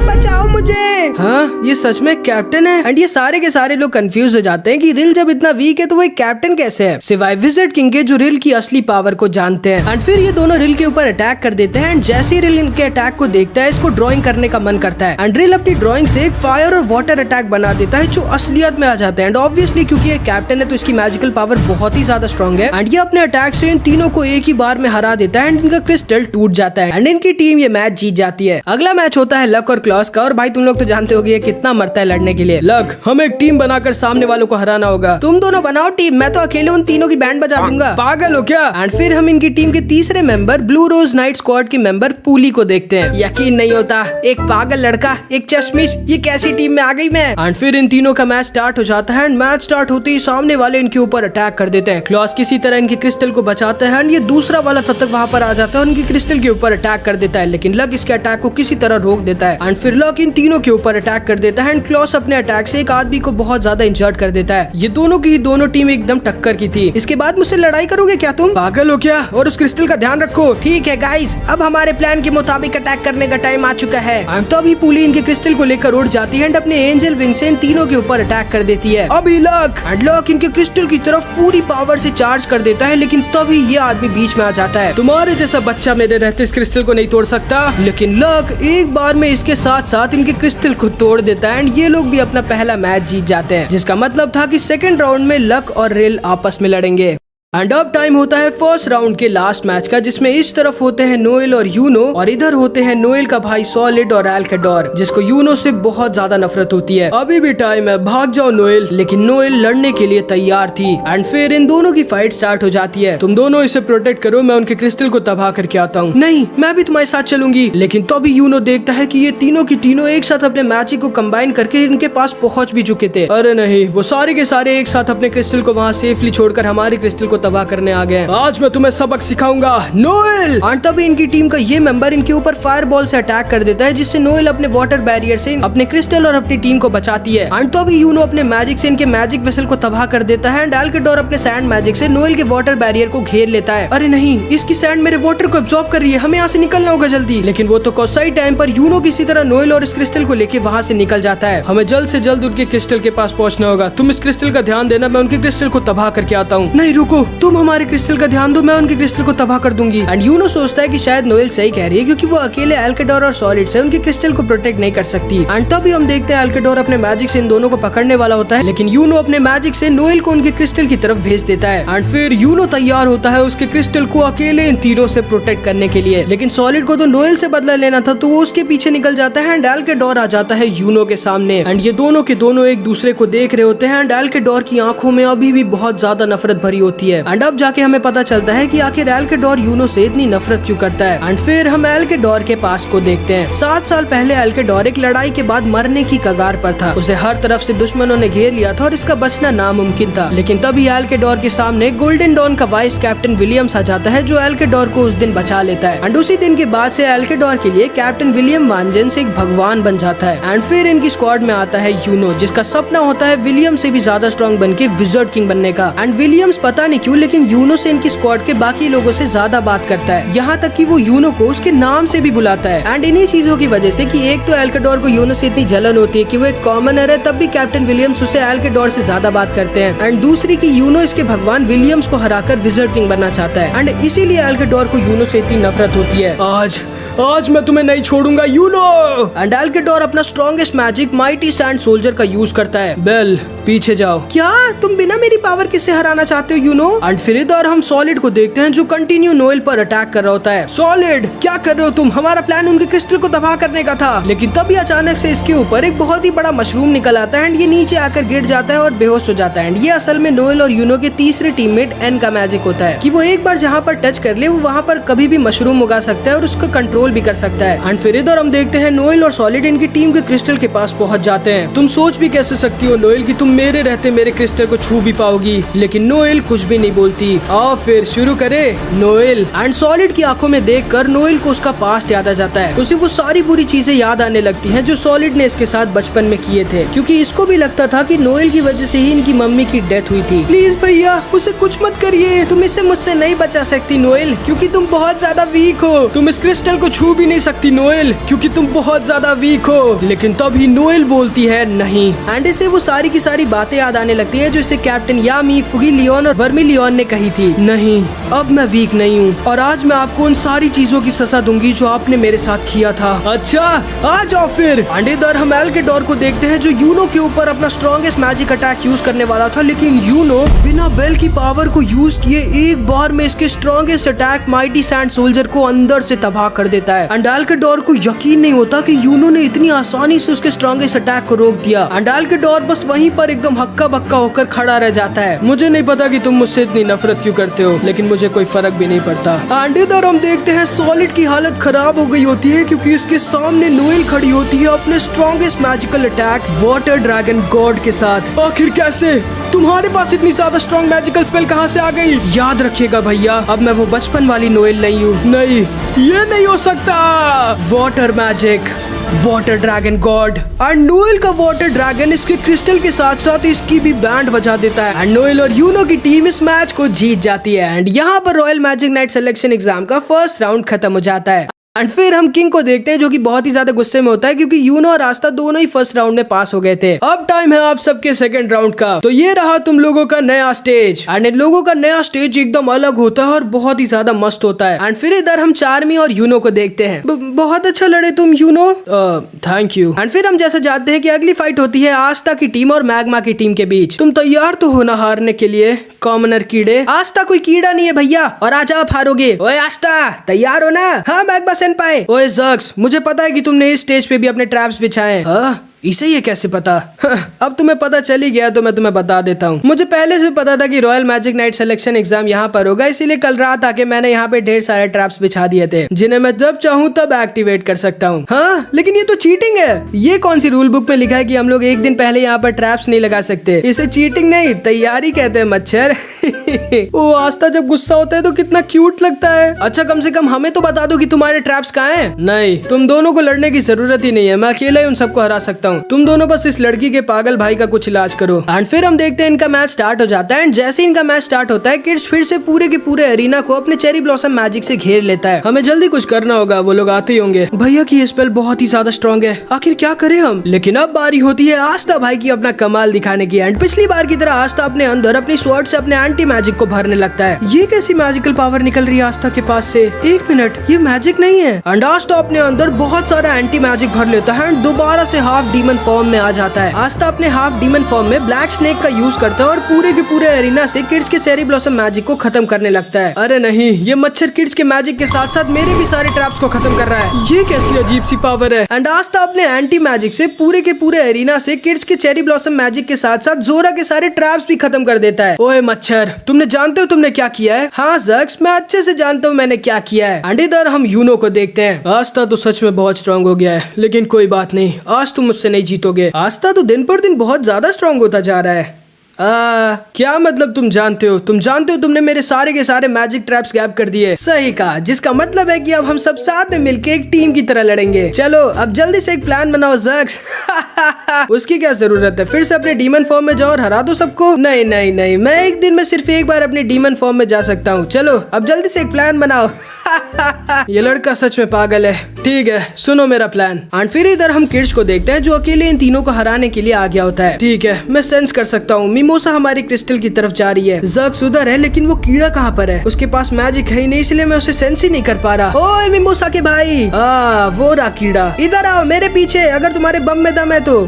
बचाओ मुझे। हाँ, ये सच में कैप्टन है। एंड ये सारे के सारे लोग कंफ्यूज हो जाते हैं कि रिल जब इतना वीक है तो वो एक कैप्टन कैसे है, सिवाय विज़र्ड किंग के, जो रिल की असली पावर को जानते हैं। एंड फिर ये दोनों रिल के ऊपर अटैक कर देते हैं। एंड जैसे ही रिल इनके अटैक को देखता है, इसको ड्राइंग करने का मन करता है। एंड रिल अपनी ड्राइंग से एक फायर और वाटर अटैक बना देता है, जो असलियत में आ जाता है। एंड ऑब्वियसली क्योंकि ये कैप्टन है तो इसकी मैजिकल पावर बहुत ही ज्यादा स्ट्रॉन्ग है। एंड ये अपने अटैक से इन तीनों को एक ही बार में हरा देता है। एंड इनका क्रिस्टल टूट जाता है एंड इनकी टीम ये मैच जीत जाती है। अगला मैच होता है लक और क्लॉस का। और भाई तुम लोग तो जानते होगे ये कितना मरता है लड़ने के लिए। लक, हमें एक टीम बनाकर सामने वालों को हराना होगा। तुम दोनों बनाओ टीम, मैं तो अकेले उन तीनों की बैंड बजा दूंगा। पागल हो क्या? एंड फिर हम इनकी टीम के तीसरे member Blue Rose Knight Squad के मेंबर पूली को देखते हैं। यकीन नहीं होता, एक पागल लड़का, एक चश्मिश, ये कैसी टीम में आ गई मैं। एंड फिर इन तीनों का मैच स्टार्ट हो जाता है। एंड मैच स्टार्ट होते ही सामने वाले इनके ऊपर अटैक कर देते हैं। क्लॉस किसी तरह इनके क्रिस्टल को बचाता है एंड ये दूसरा वाला तब तक वहाँ पर आ जाता है और इनकी क्रिस्टल के ऊपर अटैक कर देता है, लेकिन लक इसके अटैक को किसी तरह रोक देता है। एंड फिर लक इन तीनों के ऊपर अटैक कर देता है एंड क्लॉस अपने अटैक से एक आदमी को बहुत ज्यादा इंजर्ड कर देता है। ये दोनों की ही दोनों टीम एकदम टक्कर की थी। इसके बाद मुझसे लड़ाई करोगे क्या तुम? पागल हो क्या? और उस क्रिस्टल का ध्यान रखो। ठीक है गाइस, अब हमारे प्लान के मुताबिक अटैक करने का टाइम आ चुका है। तभी पूली इनके क्रिस्टल को लेकर उड़ जाती है एंड अपने एंजल विंग से इन तीनों के ऊपर अटैक कर देती है। अभी लक इनके क्रिस्टल की तरफ पूरी पावर से चार्ज कर देता है, लेकिन तभी ये आदमी बीच में आ जाता है। तुम्हारे जैसा बच्चा मेरे रहते इस क्रिस्टल को नहीं तोड़ सकता। लेकिन लक एक बार में इसके साथ साथ इनके क्रिस्टल को तोड़ देता है एंड ये लोग भी अपना पहला मैच जीत जाते हैं, जिसका मतलब था कि सेकंड राउंड में लक और रिल आपस में लड़ेंगे। एंड अब टाइम होता है फर्स्ट राउंड के लास्ट मैच का, जिसमें इस तरफ होते हैं नोएल और यूनो और इधर होते हैं नोएल का भाई सॉलिड और एल्केडोर, जिसको यूनो से बहुत ज्यादा नफरत होती है। अभी भी टाइम है, भाग जाओ नोएल। लेकिन नोएल लड़ने के लिए तैयार थी एंड फिर इन दोनों की फाइट स्टार्ट हो जाती है। तुम दोनों इसे प्रोटेक्ट करो, मैं उनके क्रिस्टल को तबाह करके आता हूँ। नहीं, मैं भी तुम्हारे साथ चलूंगी। लेकिन तभी यूनो देखता है कि ये तीनों की तीनों एक साथ अपने मैजिक को कंबाइन करके इनके पास पहुंच भी चुके थे। अरे नहीं, वो सारे के सारे एक साथ अपने क्रिस्टल को वहाँ सेफली छोड़कर हमारे क्रिस्टल को तबाह करने आ गए। आज मैं तुम्हें सबक सिखाऊंगा नोएल। और तभी इनकी टीम का ये मेंबर इनके ऊपर फायर बॉल से अटैक कर देता है, जिससे नोएल अपने वाटर बैरियर से अपने क्रिस्टल और अपनी टीम को बचाती है। और तभी यूनो अपने मैजिक से इनके मैजिक वेसल को तबाह कर देता है एंड एल्केडोर अपने सैंड मैजिक से नोएल के वाटर बैरियर को घेर लेता है। अरे नहीं, इसकी सैंड मेरे वाटर को एब्जॉर्ब कर रही है, हमें यहाँ से निकलना होगा जल्दी। लेकिन वो तो सही टाइम पर यूनो किसी तरह नोएल और इस क्रिस्टल को लेके वहाँ से निकल जाता है। हमें जल्द से जल्द उनके क्रिस्टल के पास पहुँचना होगा। तुम इस क्रिस्टल का ध्यान देना, मैं उनके क्रिस्टल को तबाह करके आता हूँ। नहीं रुको, तुम हमारे क्रिस्टल का ध्यान दो, मैं उनके क्रिस्टल को तबाह कर दूंगी। एंड यूनो सोचता है कि शायद नोएल सही कह रही है, क्योंकि वो अकेले एल्केडोर और सॉलिड से उनके क्रिस्टल को प्रोटेक्ट नहीं कर सकती। एंड तभी हम देखते हैं एल्केडोर अपने मैजिक से इन दोनों को पकड़ने वाला होता है, लेकिन यूनो अपने मैजिक से नोएल को उनके क्रिस्टल की तरफ भेज देता है। एंड फिर यूनो तैयार होता है उसके क्रिस्टल को अकेले इन तीनों से प्रोटेक्ट करने के लिए। लेकिन सॉलिड को तो नोएल से बदला लेना था, तो वो उसके पीछे निकल जाता है एंड एल्केडोर आ जाता है यूनो के सामने। एंड ये दोनों के दोनों एक दूसरे को देख रहे होते हैं एंड एल्केडोर की आंखों में अभी भी बहुत ज्यादा नफरत भरी होती है। एंड अब जाके हमें पता चलता है कि आखिर एल्केडोर यूनो से इतनी नफरत क्यों करता है। एंड फिर हम एल्केडोर के पास को देखते हैं। 7 साल पहले एल्केडोर एक लड़ाई के बाद मरने की कगार पर था। उसे हर तरफ से दुश्मनों ने घेर लिया था और इसका बचना नामुमकिन था। लेकिन तभी एल्केडोर के सामने गोल्डन डॉन का वाइस कैप्टन विलियम्स आ जाता है, जो एल्केडोर को उस दिन बचा लेता है। एंड उसी दिन के बाद से एल्केडोर के लिए कैप्टन विलियम वांजेंस एक भगवान बन जाता है। एंड फिर इनकी स्क्वाड में आता है यूनो, जिसका सपना होता है विलियम से भी ज्यादा स्ट्रॉन्ग बन के विज़र्ड किंग बनने का। एंड विलियम्स पता नहीं क्यों, लेकिन यूनो से इनकी स्क्वाड के बाकी लोगों से ज्यादा बात करता है, यहाँ तक कि वो यूनो को उसके नाम से भी बुलाता है। एंड इन्हीं चीजों की वजह से कि एक तो एल्केडोर को यूनो से इतनी जलन होती है कि वो एक कॉमनर है, तब भी कैप्टन विलियम्स उसे एल्केडोर से ज्यादा बात करते हैं। एंड दूसरी की यूनो इसके भगवान विलियम्स को हराकर विज़र्ड किंग बनना चाहता है। एंड इसीलिए एल्केडोर को यूनो से इतनी नफरत होती है। आज मैं तुम्हें नहीं छोड़ूंगा यूनो। एंड एल्केडोर अपना strongest magic mighty sand soldier का यूज करता है। बेल, पीछे जाओ। क्या तुम बिना मेरी पावर किसे हराना चाहते हो यूनो? एंड फिर इधर हम सॉलिड को देखते हैं, जो कंटिन्यू नोएल पर अटैक कर रहा होता है। सॉलिड, क्या कर रहे हो तुम? हमारा प्लान उनके क्रिस्टल को तबाह करने का था। लेकिन तभी अचानक से इसके ऊपर एक बहुत ही बड़ा मशरूम निकल आता है एंड ये नीचे आकर गिर जाता है और बेहोश हो जाता है। एंड ये असल में नोएल और यूनो के तीसरे टीममेट एन का मैजिक होता है, कि वो एक बार जहाँ पर टच कर ले, वो वहाँ पर कभी भी मशरूम उगा सकता है और उसको कंट्रोल भी कर सकता है। एंड फिर इधर हम देखते हैं नोएल और सॉलिड इनकी टीम के क्रिस्टल के पास पहुंच जाते हैं। तुम सोच भी कैसे सकती हो नोएल कि तुम मेरे रहते मेरे क्रिस्टल को छू भी पाओगी? लेकिन नोएल कुछ भी नहीं बोलती। आओ फिर शुरू करे। नोएल एंड सॉलिड की आंखों में देखकर नोएल को उसका पास्ट याद आ जाता है। उसे वो सारी बुरी चीजें याद आने लगती हैं जो सॉलिड ने इसके साथ बचपन में किए थे, क्योंकि इसको भी लगता था कि नोएल की वजह से ही इनकी मम्मी की डेथ हुई थी। प्लीज भैया, उसे कुछ मत करिए। तुम इसे मुझसे नहीं बचा सकती नोएल, क्योंकि तुम बहुत ज्यादा वीक हो। तुम इस क्रिस्टल को छू भी नहीं सकती नोएल, क्योंकि तुम बहुत ज्यादा वीक हो। लेकिन तभी नोएल बोलती है नहीं। एंड इसे वो सारी की सारी बातें याद आने लगती है जो इसे कैप्टन यामी, फुगीलियन और वर्मिलियन ने कही थी। नहीं, अब मैं वीक नहीं हूँ और आज मैं आपको उन सारी चीजों की सजा दूंगी जो आपने मेरे साथ किया था। अच्छा, आ जाओ फिर। एंड इधर हम एल्केडोर को देखते हैं, जो यूनो के ऊपर अपना स्ट्रॉन्गेस्ट मैजिक अटैक यूज करने वाला था, लेकिन यूनो बिना बेल की पावर को यूज किए एक बार में इसके strongest attack mighty sand soldier को अंदर से तबाह कर देता है। एंड एल्केडोर को यकीन नहीं होता कि यूनो ने इतनी आसानी से उसके स्ट्रॉन्गेस्ट अटैक को रोक दिया। एंड एल्केडोर बस वहीं पर एकदम हक्का बक्का होकर खड़ा रह जाता है। मुझे नहीं पता कि तुम मुझसे इतनी नफरत क्यों करते हो, लेकिन मुझे कोई फर्क भी नहीं पड़ता। एंड इधर हम देखते हैं सॉलिड की हालत खराब हो गई होती है, क्योंकि इसके सामने नोएल खड़ी होती है अपने strongest magical attack water dragon God के साथ। आखिर कैसे? तुम्हारे पास इतनी ज्यादा स्ट्रॉन्ग मैजिकल स्पेल कहाँ से आ गई? याद रखिएगा भैया, अब मैं वो बचपन वाली नोएल नहीं हूँ। नहीं, ये नहीं हो सकता। Water magic, water dragon God. And Noel का वाटर ड्रैगन इसके क्रिस्टल के साथ साथ इसकी भी बैंड बजा देता है। एंड नोएल और यूनो की टीम इस मैच को जीत जाती है। एंड यहाँ पर royal Magic Knight selection exam का फर्स्ट राउंड खत्म हो जाता है। एंड फिर हम किंग को देखते हैं, जो कि बहुत ही ज्यादा गुस्से में होता है, क्योंकि यूनो और रास्ता दोनों ही फर्स्ट राउंड में पास हो गए थे। अब टाइम है आप सबके सेकंड राउंड का। तो ये रहा तुम लोगों का नया स्टेज। एंड इन लोगों का नया स्टेज एकदम अलग होता है और बहुत ही ज्यादा मस्त होता है। एंड फिर इधर हम चार्मी और यूनो को देखते हैं। बहुत अच्छा लड़े तुम यूनो। Thank you. एंड फिर हम जैसे जानते हैं कि अगली फाइट होती है आस्था की टीम और मैग्मा की टीम के बीच। तुम तैयार तो हो ना हारने के लिए? कॉमनर कीड़े। आस्था कोई कीड़ा नहीं है भैया, और आज आप हारोगे। ओए आस्था, तैयार हो ना? हाँ मैग्मा सेनपाई। ओए ज़क्स, मुझे पता है कि तुमने इस स्टेज पे भी अपने ट्रैप्स बिछाए हैं। इसे ये कैसे पता? अब तुम्हें पता चल ही गया तो मैं तुम्हें बता देता हूँ। मुझे पहले से पता था कि royal Magic Knight selection exam यहाँ पर होगा, इसीलिए कल रात आके मैंने यहाँ पे ढेर सारे ट्रैप्स बिछा दिए थे, जिन्हें मैं जब चाहूँ तब एक्टिवेट कर सकता हूँ। हाँ, लेकिन ये तो चीटिंग है। ये कौन सी रूल बुक में लिखा है कि हम लोग एक दिन पहले यहाँ पर ट्रैप्स नहीं लगा सकते? इसे चीटिंग नहीं, तैयारी कहते हैं मच्छर। वो आस्था जब गुस्सा होता है तो कितना क्यूट लगता है। अच्छा, कम से कम हमें तो बता दो कि तुम्हारे ट्रैप्स कहाँ हैं। नहीं, तुम दोनों को लड़ने की जरूरत ही नहीं है, मैं अकेला ही उन सबको हरा सकता हूँ। तुम दोनों बस इस लड़की के पागल भाई का कुछ इलाज करो। एंड फिर हम देखते हैं इनका मैच स्टार्ट हो जाता है। एंड जैसे इनका मैच स्टार्ट होता है, किड्स फिर से पूरे के पूरे एरिना को अपने चेरी ब्लॉसम मैजिक से घेर लेता है। हमें जल्दी कुछ करना होगा, वो लोग आते ही होंगे। भैया की ये स्पेल बहुत ही ज्यादा स्ट्रॉन्ग है, आखिर क्या करें हम? लेकिन अब बारी होती है आस्था भाई की अपना कमाल दिखाने की। एंड पिछली बार की तरह आस्था अपने अंदर अपनी स्वॉर्ड से अपने एंटी मैजिक को भरने लगता है। ये कैसी मैजिकल पावर निकल रही है आस्था के पास से? एक मिनट, ये मैजिक नहीं है। एंड आस्था अपने अंदर बहुत सारा एंटी मैजिक भर लेता है एंड दोबारा से हाफ डीमन फॉर्म में आ जाता है। आस्था अपने हाफ डीमन फॉर्म में ब्लैक स्नेक का यूज करता है और पूरे के पूरे एरिना से किड्स के चेरी ब्लॉसम मैजिक को खत्म करने लगता है। अरे नहीं, ये मच्छर किड्स के मैजिक के साथ साथ मेरे भी सारे ट्रैप्स को खत्म कर रहा है। ये कैसी अजीब सी पावर है? एंड आस्था अपने एंटी मैजिक से पूरे के पूरे एरिना से किड्स के चेरी ब्लॉसम मैजिक के साथ साथ जोरा के सारे ट्रैप्स भी खत्म कर देता है। ओए मच्छर, तुमने जानते हो तुमने क्या किया है? हाँ ज़क्स, मैं अच्छे से जानता हूँ मैंने क्या किया है। एंड इधर हम यूनो को देखते हैं। आस्था तो सच में बहुत स्ट्रांग हो गया है, लेकिन कोई बात नहीं, आज तुम मुझसे नहीं जीतोगे। आस्था तो दिन पर दिन बहुत ज्यादा स्ट्रांग होता जा रहा है। क्या मतलब तुम जानते हो तुमने मेरे सारे के सारे मैजिक ट्रैप्स गैप कर दिए। सही कहा, जिसका मतलब है कि अब हम सब साथ में मिलके एक टीम की तरह लड़ेंगे। चलो अब जल्दी से एक प्लान बनाओ ज़क्स। उसकी क्या जरूरत है? फिर से अपने डीमन फॉर्म में जाओ और हरा दो सबको। नहीं नहीं नहीं, मैं एक दिन में सिर्फ एक बार अपने डीमन फॉर्म में जा सकता हूँ। चलो अब जल्दी से एक प्लान बनाओ। ये लड़का सच में पागल है। ठीक है, सुनो मेरा प्लान। एंड फिर इधर हम किड्स को देखते हैं जो अकेले इन तीनों को हराने के लिए आ गया होता है। ठीक है, मैं सेंस कर सकता हूँ मिमोसा हमारी क्रिस्टल की तरफ जा रही है। ज़क्स उधर है, लेकिन वो कीड़ा कहाँ पर है? उसके पास मैजिक है ही नहीं, इसलिए मैं उसे सेंस ही नहीं कर पा रहा। ओए मिमोसा के भाई, वो रहा कीड़ा। इधर आओ मेरे पीछे, अगर तुम्हारे बम में दम है तो।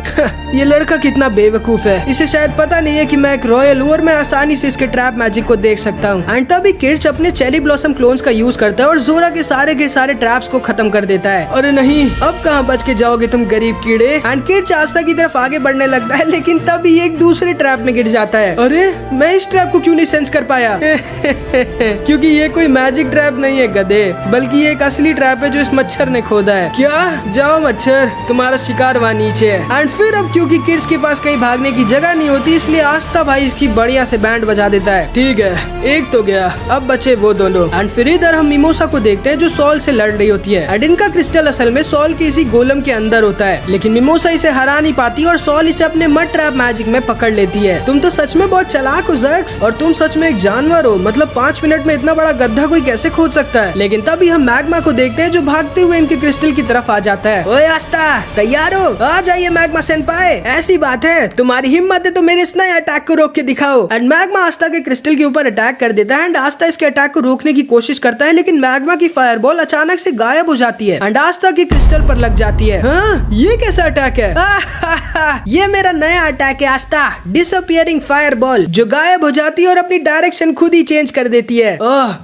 ये लड़का कितना बेवकूफ है, इसे शायद पता नहीं है कि मैं एक रॉयल हूँ और मैं आसानी से इसके ट्रैप मैजिक को देख सकता हूँ। एंड तभी किड्स अपने चेरी ब्लॉसम क्लोन्स का यूज करता है और जोरा के सारे ट्रैप्स को खत्म कर देता है। अरे नहीं, अब कहाँ बच के जाओगे तुम गरीब कीड़े। एंड किड्स आस्था की तरफ आगे बढ़ने लगता है, लेकिन तभी एक दूसरे ट्रैप में गिर जाता है। अरे मैं इस ट्रैप को क्यों नहीं सेंस कर पाया? क्योंकि ये कोई मैजिक ट्रैप नहीं है गधे, बल्कि ये एक असली ट्रैप है जो इस मच्छर ने खोदा है। क्या? जाओ मच्छर, तुम्हारा शिकार वहाँ नीचे है। एंड फिर अब क्योंकि किड्स के पास कहीं भागने की जगह नहीं होती, इसलिए आस्था भाई इसकी बढ़िया से बैंड बजा देता है। ठीक है, एक तो गया, अब बचे वो दोनों। एंड फिर इधर हम मिमोसा को देखते हैं जो सॉल से लड़ रही होती है। एंड इनका क्रिस्टल असल में सॉल के इसी गोलम के अंदर होता है, लेकिन मिमोसा इसे हरा नहीं पाती और सॉल इसे अपने मड ट्रैप मैजिक में पकड़ लेती है। तुम तो सच में बहुत चालाक हो ज़क्स, और तुम सच में एक जानवर हो। मतलब 5 मिनट में इतना बड़ा गड्ढा कोई कैसे खोद सकता है? लेकिन तभी हम मैग्मा को देखते हैं जो भागते हुए इनके क्रिस्टल की तरफ आ जाता है। ओए आस्था, तैयार हो? आ जाइए मैग्मा सेनपाई। ऐसी बात है, तुम्हारी हिम्मत है तो मेरे इस नए अटैक को रोक के दिखाओ। एंड मैग्मा आस्था के क्रिस्टल के ऊपर अटैक कर देता है। एंड आस्था इसके अटैक को रोकने की कोशिश करता है, लेकिन मैग्मा की फायरबॉल अचानक से गायब हो जाती है एंड आस्था की क्रिस्टल पर लग जाती है। हाँ, ये कैसा अटैक है? ये मेरा नया अटैक है आस्था, डिसअपियरिंग फायरबॉल, जो गायब हो जाती है और अपनी डायरेक्शन खुद ही चेंज कर देती है।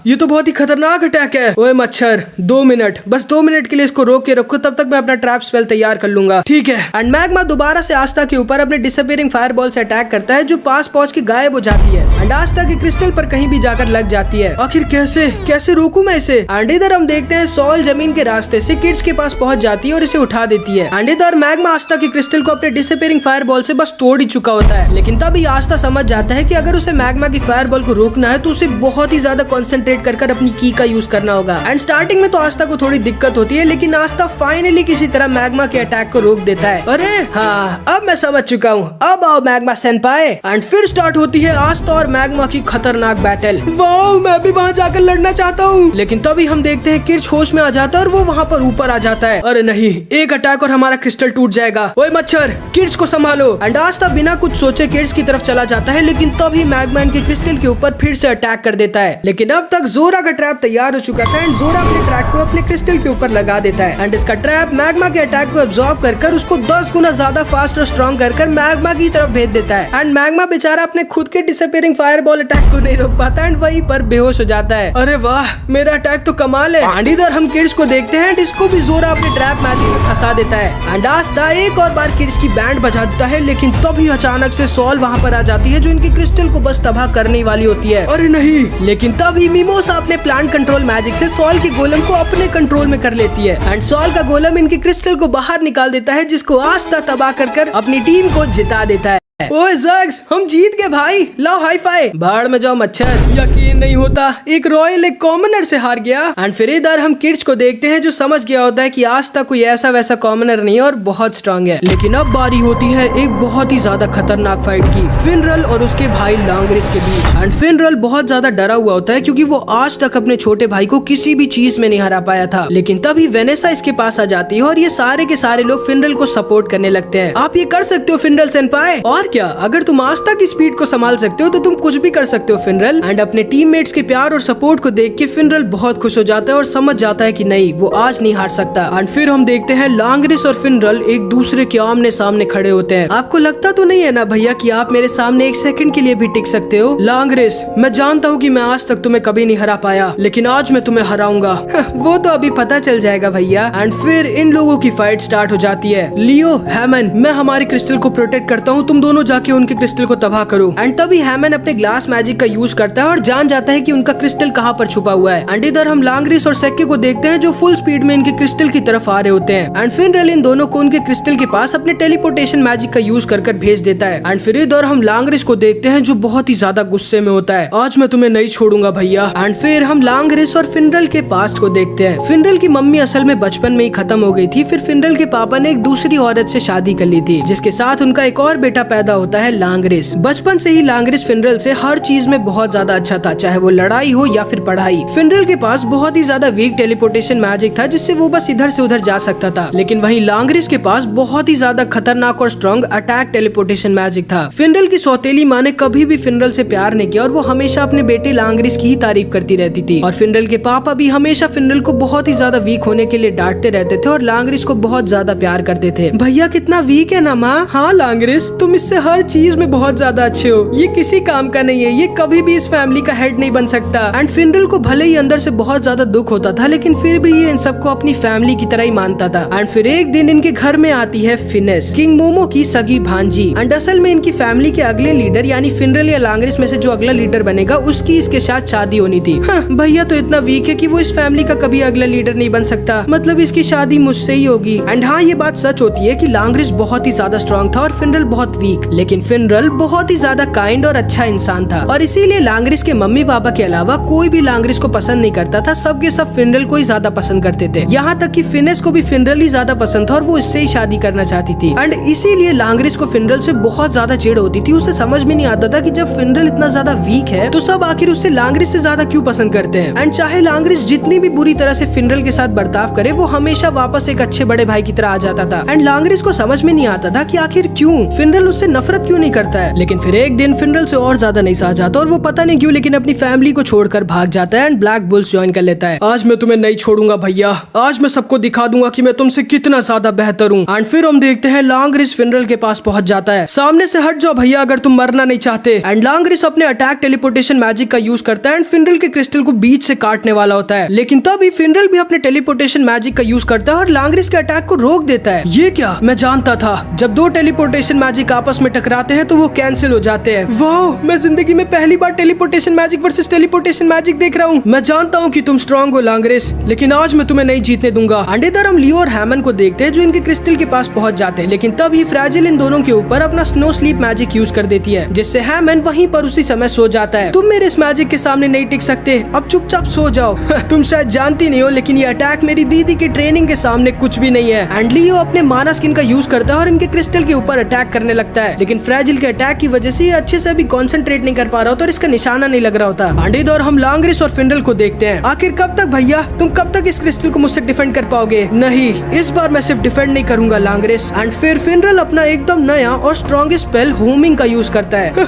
ये तो बहुत ही खतरनाक अटैक है। ओए मच्छर, 2 मिनट, बस 2 मिनट के लिए इसको रोक के रखो, तब तक मैं अपना ट्रैप स्पेल तैयार कर लूंगा। ठीक है। एंड मैग्मा दोबारा से आस्था के ऊपर अपने डिसअपियरिंग फायरबॉल से अटैक करता है, जो पास पहुंच के गायब हो जाती है एंड आस्था की क्रिस्टल पर कहीं भी जाकर लग जाती है। आखिर कैसे रोकूं मैं इसे? एंड इधर हम देखते हैं सॉल जमीन के रास्ते से किड्स के पास पहुंच जाती है और इसे उठा देती है। एंड इधर मैग्मा आस्था की क्रिस्टल को अपने डिसअपियरिंग फायरबॉल से बस तोड़ ही चुका होता है, लेकिन तभी आस्था समझ जाता है कि अगर उसे मैग्मा की फायरबॉल को रोकना है तो उसे बहुत ही ज्यादा कंसंट्रेट कर अपनी की का यूज करना होगा। एंड स्टार्टिंग में तो आस्था को थोड़ी दिक्कत होती है, लेकिन आस्था फाइनली किसी तरह मैग्मा के अटैक को रोक देता है। अरे हाँ, अब मैं समझ चुका हूँ, अब आओ मैग्मा सेनपाई। एंड फिर स्टार्ट होती है आस्था और मैग्मा की खतरनाक बैटल। वाओ, मैं भी वहाँ जाकर लड़ना चाहता हूँ। लेकिन तभी हम देखते हैं किर्च होश में आ जाता है और वो वहाँ पर ऊपर आ जाता है। अरे नहीं, एक अटैक और हमारा क्रिस्टल टूट जाएगा। ओए मच्छर, किर्च को संभालो। एंड आस्था बिना कुछ सोचे किर्च की तरफ चला जाता है, लेकिन तभी मैग्मैन के क्रिस्टल के ऊपर फिर से अटैक कर देता है। लेकिन अब तक जोरा का ट्रैप तैयार हो चुका था एंड जोरा अपने ट्रैप को अपने क्रिस्टल के ऊपर लगा देता है एंड इसका ट्रैप मैग्मा के अटैक को एब्जॉर्ब कर उसको 10 गुना ज्यादा फास्ट और स्ट्रॉन्ग कर मैग्मा की तरफ भेज देता है। एंड मैग्मा बेचारा अपने खुद के डिसअपीयरिंग फायरबॉल अटैक को नहीं रोक पाता एंड वहीं पर बेहोश हो जाता है। अरे वाह, मेरा अटैक तो कमाल है। एंड इधर हम किर्च को देखते हैं, इसको भी जोरा अपने ट्रैप मैजिक में फंसा देता है। एंड आस्था एक और बार किर्च की बैंड बजा देता है, लेकिन तभी अचानक से सॉल वहाँ पर आ जाती है जो इनकी क्रिस्टल को बस तबाह करने वाली होती है। अरे नहीं, लेकिन तभी मिमोसा अपने प्लांट कंट्रोल मैजिक से सॉल के गोलम को अपने कंट्रोल में कर लेती है एंड सॉल का गोलम इनकी क्रिस्टल को बाहर निकाल देता है, जिसको आस्था तबाह कर अपनी टीम को जिता देता है। ओए ज़ग्स, हम जीत गए भाई, लाओ हाई फाई। भाड़ में जाओ मच्छर, यकीन नहीं होता एक रॉयल एक कॉमनर से हार गया। एंड फिर इधर हम किर्च को देखते हैं जो समझ गया होता है कि आज तक कोई ऐसा वैसा कॉमनर नहीं है और बहुत स्ट्रांग है। लेकिन अब बारी होती है एक बहुत ही ज्यादा खतरनाक फाइट की, फिनरल और उसके भाई लांगरिस के बीच। एंड फिनरल बहुत ज्यादा डरा हुआ होता है क्योंकि वो आज तक अपने छोटे भाई को किसी भी चीज में नहीं हरा पाया था। लेकिन तभी वेनेसा इसके पास आ जाती है और ये सारे के सारे लोग फिनरल को सपोर्ट करने लगते हैं। आप ये कर सकते हो फिनरल सेनपाई, और क्या, अगर तुम आस्था की स्पीड को संभाल सकते हो तो तुम कुछ भी कर सकते हो फिनरल। एंड अपने टीममेट्स के प्यार और सपोर्ट को देख के फिनरल बहुत खुश हो जाता है और समझ जाता है कि नहीं, वो आज नहीं हार सकता। एंड फिर हम देखते हैं लांगरिस और फिनरल एक दूसरे के आमने सामने खड़े होते हैं। आपको लगता तो नहीं है ना भैया कि आप मेरे सामने एक सेकंड के लिए भी टिक सकते हो? लांगरिस, मैं जानता हूँ कि मैं आज तक तुम्हें कभी नहीं हरा पाया, लेकिन आज मैं तुम्हें हराऊंगा। वो तो अभी पता चल जाएगा भैया। एंड फिर इन लोगों की फाइट स्टार्ट हो जाती है। लियो, हैमन, मैं हमारी क्रिस्टल को प्रोटेक्ट करता हूँ, तुम दोनों जाके उनके क्रिस्टल को तबाह करो। एंड तभी हैमन अपने ग्लास मैजिक का यूज करता है और जान जाता है कि उनका क्रिस्टल कहाँ पर छुपा हुआ है। एंड इधर हम लांगरिस और सेक्के को देखते हैं जो फुल स्पीड में इनके क्रिस्टल की तरफ आ रहे होते हैं। एंड फिनरल इन दोनों को उनके क्रिस्टल के पास अपने टेलीपोर्टेशन मैजिक का यूज कर भेज देता है। एंड फिर इधर हम लांगरिस को देखते हैं जो बहुत ही ज्यादा गुस्से में होता है, आज मैं तुम्हें नहीं छोड़ूंगा भैया। एंड फिर हम लांगरिस और फिनरल के पास्ट को देखते हैं। फिनरल की मम्मी असल में बचपन में ही खत्म हो गई थी, फिर फिनरल के पापा ने एक दूसरी औरत से शादी कर ली थी, जिसके साथ उनका एक और बेटा पैदा होता है, लांगरिस। बचपन से ही लांगरिस फिनरल से हर चीज में बहुत ज्यादा अच्छा था, चाहे वो लड़ाई हो या फिर पढ़ाई। फिनरल के पास बहुत ही ज्यादा वीक टेलीपोर्टेशन मैजिक था, जिससे वो बस इधर से उधर जा सकता था। लेकिन वहीं लांगरिस के पास बहुत ही ज्यादा खतरनाक और स्ट्रॉन्ग अटैक टेलीपोर्टेशन मैजिक था। फिनरल की सौतेली माँ ने कभी भी फिनरल से प्यार नहीं किया और वो हमेशा अपने बेटे लांगरिस की ही तारीफ करती रहती थी। और फिनरल के पापा भी हमेशा फिनरल को बहुत ही ज्यादा वीक होने के लिए डांटते रहते थे और लांगरिस को बहुत ज्यादा प्यार करते थे। भैया कितना वीक है ना माँ। हाँ लांगरिस, तुम इससे हर चीज में बहुत ज्यादा अच्छे हो, ये किसी काम का नहीं है, ये कभी भी इस फैमिली का हेड नहीं बन सकता। एंड फिनरल को भले ही अंदर से बहुत ज्यादा दुख होता था, लेकिन फिर भी ये इन सबको अपनी फैमिली की तरह ही मानता था। एंड फिर एक दिन इनके घर में आती है फिनेस, किंग मोमो की सगी भांजी। एंड असल में इनकी फैमिली के अगले लीडर यानी फिनरल या लांगरिस में से जो अगला लीडर बनेगा उसकी इसके साथ शादी होनी थी। हाँ, भैया तो इतना वीक है कि वो इस फैमिली का कभी अगला लीडर नहीं बन सकता, मतलब इसकी शादी मुझसे ही होगी। एंड हाँ, ये बात सच होती है कि लांगरिस बहुत ही ज्यादा स्ट्रॉन्ग था और फिनरल बहुत वीक, लेकिन फिनरल बहुत ही ज्यादा काइंड और अच्छा इंसान था और इसीलिए लांगरिस के मम्मी पापा के अलावा कोई भी लांगरिस को पसंद नहीं करता था, सबके सब फिनरल को ही ज्यादा पसंद करते थे। यहाँ तक कि फिनेस को भी फिनरल ही ज्यादा पसंद था और वो इससे ही शादी करना चाहती थी। एंड इसीलिए लांगरिस को फिनरल से बहुत ज्यादा चिढ़ होती थी। उसे समझ में नहीं आता था कि जब फिनरल इतना ज्यादा वीक है तो सब आखिर उससे लांगरिस से ज्यादा क्यों पसंद करते हैं। एंड चाहे लांगरिस जितनी भी बुरी तरह से फिनरल के साथ बर्ताव करे, वो हमेशा वापस एक अच्छे बड़े भाई की तरह आ जाता था। एंड लांगरिस को समझ में नहीं आता था कि आखिर क्यों फिनरल उससे नफरत क्यों नहीं करता है। लेकिन फिर एक दिन फिनरल से और ज्यादा नहीं सहा जाता और वो पता नहीं क्यों लेकिन अपनी फैमिली को छोड़कर भाग जाता है एंड ब्लैक बुल्स ज्वाइन कर लेता है। आज मैं तुम्हें नहीं छोड़ूंगा भैया, आज मैं सबको दिखा दूंगा कि मैं तुमसे कितना ज्यादा बेहतर हूँ। एंड फिर हम देखते हैं लांगरिस फिनरल के पास पहुंच जाता है। सामने से हट जाओ भैया अगर तुम मरना नहीं चाहते। एंड लांगरिस अपने अटैक टेलीपोर्टेशन मैजिक का यूज करता है एंड फिनरल के क्रिस्टल को बीच से काटने वाला होता है। लेकिन तभी फिनरल भी अपने टेलीपोर्टेशन मैजिक का यूज करता है और लांगरिस के अटैक को रोक देता है। ये क्या, मैं जानता था जब दो टेलीपोर्टेशन मैजिक आपस में टकराते हैं तो वो कैंसिल हो जाते हैं। वाह, मैं जिंदगी में पहली बार teleportation magic versus teleportation magic देख रहा हूँ। मैं जानता हूँ कि तुम स्ट्रॉन्ग हो लांगरिस, लेकिन आज मैं तुम्हें नहीं जीतने दूंगा। एंड इधर हम लियो और हैमन को देखते हैं जो इनके क्रिस्टल के पास पहुंच जाते हैं, लेकिन तभी फ्रैजिल इन दोनों के ऊपर अपना स्नो स्लीप मैजिक यूज कर देती है, जिससे हैमन वहीं पर उसी समय सो जाता है। तुम मेरे इस मैजिक के सामने नहीं टिक सकते, अब चुपचाप सो जाओ। तुम शायद जानती नहीं हो लेकिन ये अटैक मेरी दीदी के ट्रेनिंग के सामने कुछ भी नहीं है। एंड लियो अपने माना स्किन का यूज करता है और इनके क्रिस्टल के ऊपर अटैक करने लगता है, लेकिन फ्रेजिल के अटैक की वजह से ये अच्छे से अभी कंसंट्रेट नहीं कर पा रहा होता और इसका निशाना नहीं लग रहा होता। आंटी और हम लांग्रिस और फिनरल को देखते हैं। आखिर कब तक भैया, तुम कब तक इस क्रिस्टल को मुझसे डिफेंड कर पाओगे? नहीं, इस बार मैं सिर्फ डिफेंड नहीं करूंगा लांग्रिस। एंड फिर फिनरल अपना एकदम नया और स्ट्रॉन्गेस्ट स्पेल होमिंग का यूज करता है।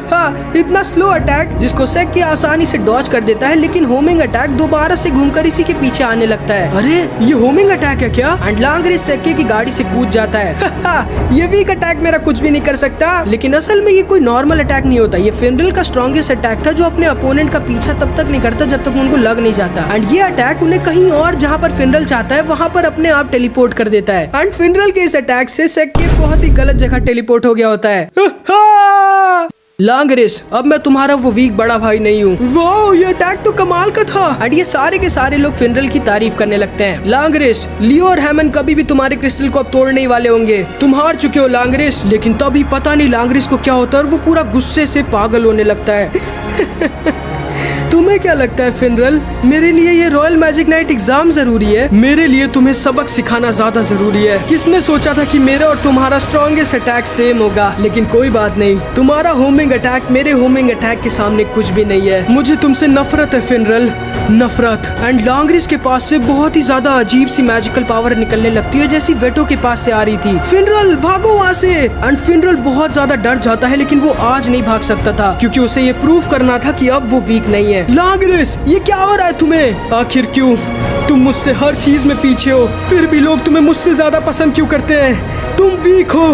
इतना स्लो अटैक जिसको सेक्की आसानी से डॉज कर देता है, लेकिन होमिंग अटैक दोबारा से घूमकर इसी के पीछे आने लगता है। अरे ये होमिंग अटैक है क्या? एंड लांग्रिस सेक्की की गाड़ी से कूद जाता है। ये वीक अटैक मेरा कुछ भी नहीं कर सकता, लेकिन असल में ये कोई नॉर्मल अटैक नहीं होता। ये फिनरल का स्ट्रॉन्गेस्ट अटैक था जो अपने अपोनेंट का पीछा तब तक नहीं करता जब तक उनको लग नहीं जाता। एंड ये अटैक उन्हें कहीं और जहाँ पर फिनरल चाहता है वहाँ पर अपने आप टेलीपोर्ट कर देता है। एंड फिनरल के इस अटैक से सेक्की बहुत ही गलत जगह टेलीपोर्ट हो गया होता है। लांग्रिस, अब मैं तुम्हारा वो वीक बड़ा भाई नहीं हूँ। वाओ, ये अटैक तो कमाल का था। एंड ये सारे के सारे लोग फिनरल की तारीफ करने लगते हैं। लांग्रिस, लियो और हैमन कभी भी तुम्हारे क्रिस्टल को अब तोड़ने वाले होंगे। तुम हार चुके हो लांग्रिस। लेकिन तभी पता नहीं लांग्रिस को क्या होता है और वो पूरा गुस्से से पागल होने लगता है। तुम्हें क्या लगता है फिनरल, मेरे लिए ये रॉयल मैजिक नाइट एग्जाम जरूरी है? मेरे लिए तुम्हें सबक सिखाना ज्यादा जरूरी है। किसने सोचा था कि मेरा और तुम्हारा स्ट्रॉन्गेस्ट अटैक सेम होगा? लेकिन कोई बात नहीं, तुम्हारा होमिंग अटैक मेरे होमिंग अटैक के सामने कुछ भी नहीं है। मुझे तुमसे नफरत है फिनरल, नफरत। एंड लांग्रिस के पास से बहुत ही ज्यादा अजीब सी मैजिकल पावर निकलने लगती है, जैसी वेटो के पास से आ रही थी। फिनरल भागो वहाँ से। एंड फिनरल बहुत ज्यादा डर जाता है, लेकिन वो आज नहीं भाग सकता था क्योंकि उसे ये प्रूव करना था कि अब वो वीक नहीं है। लांग्रिस, ये क्या हो रहा है तुम्हें? आखिर क्यों? तुम मुझसे हर चीज में पीछे हो, फिर भी लोग तुम्हें मुझसे ज्यादा पसंद क्यों करते हैं? तुम वीक हो,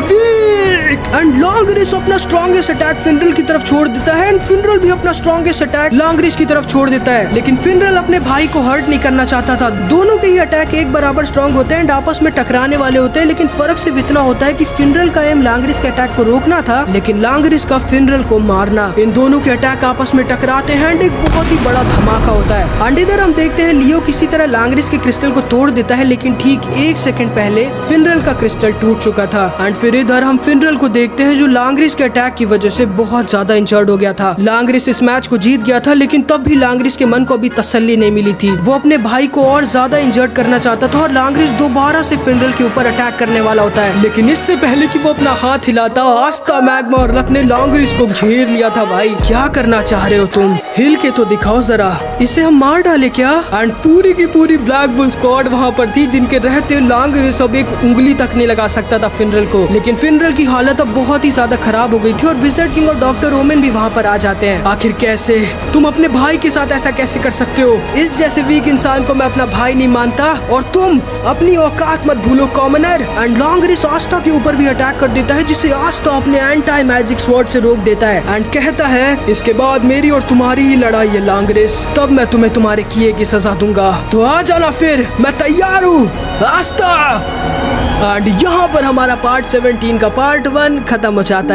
वीक। एंड लांग्रिस अपना स्ट्रॉन्गेस्ट अटैक फिनरल की तरफ छोड़ देता है एंड फिनरल भी अपना स्ट्रॉन्गेस्ट अटैक लांग्रिस की तरफ छोड़ देता है। लेकिन फिनरल अपने भाई को हर्ट नहीं करना चाहता था। दोनों के ही अटैक एक बराबर स्ट्रॉन्ग होते हैं एंड आपस में टकराने वाले होते हैं, लेकिन फर्क सिर्फ इतना होता है कि फिनरल का एम लांग्रिस के अटैक को रोकना था, लेकिन लांग्रिस का फिनरल को मारना। इन दोनों के अटैक आपस में टकराते हैं एंड एक बहुत ही बड़ा धमाका होता है। एंड इधर हम देखते हैं लियो किसी तरह लांग्रिस के क्रिस्टल को तोड़ देता है, लेकिन ठीक 1 सेकंड पहले फिनरल का क्रिस्टल टूट चुका था। एंड फिर इधर हम फिनरल को देखते हैं जो लांग्रिस के अटैक की वजह से बहुत ज्यादा इंजर्ड हो गया था। लांग्रिस इस मैच को जीत गया था, लेकिन तब भी लांग्रिस के मन को अभी तसल्ली नहीं मिली थी। वो अपने भाई को और ज्यादा इंजर्ड करना चाहता था और लांग्रिस दोबारा से फिनरल के ऊपर अटैक करने वाला होता है, लेकिन इससे पहले कि वो अपना हाथ हिलाता, आस्था मैग्मा और लक ने लांग्रिस को घेर लिया था। भाई क्या करना चाह रहे हो तुम? हिल के तो दिखाओ जरा, इसे हम मार डाले क्या? एंड पूरी की पूरी ब्लैक बुल स्क्वाड वहाँ पर थी, जिनके रहते लांग्रिस अब एक उंगली तक नहीं लगा सकता था फिनरल को। लेकिन फिनरल की हालत अब बहुत ही ज्यादा खराब हो गई थी और विज़र्ड किंग और डॉक्टर ओमेन भी वहाँ पर आ जाते हैं। आखिर कैसे? तुम अपने भाई के साथ ऐसा कैसे कर सकते हो? इस जैसे वीक इंसान को मैं अपना भाई नहीं मानता, और तुम अपनी औकात मत भूलो कॉमनर। एंड लांग्रिस आस्था के ऊपर भी अटैक कर देता है, जिसे आस्था अपने एंटी मैजिक स्वॉर्ड से रोक देता है एंड कहता है, इसके बाद मेरी और तुम्हारी ही लड़ाई है लांग्रिस, तब मैं तुम्हें तुम्हारे किए की सजा दूंगा। तो आ जाना फिर, मैं तैयार हूँ आस्था। एंड यहाँ पर हमारा पार्ट 17 का पार्ट 1 खत्म हो जाता है।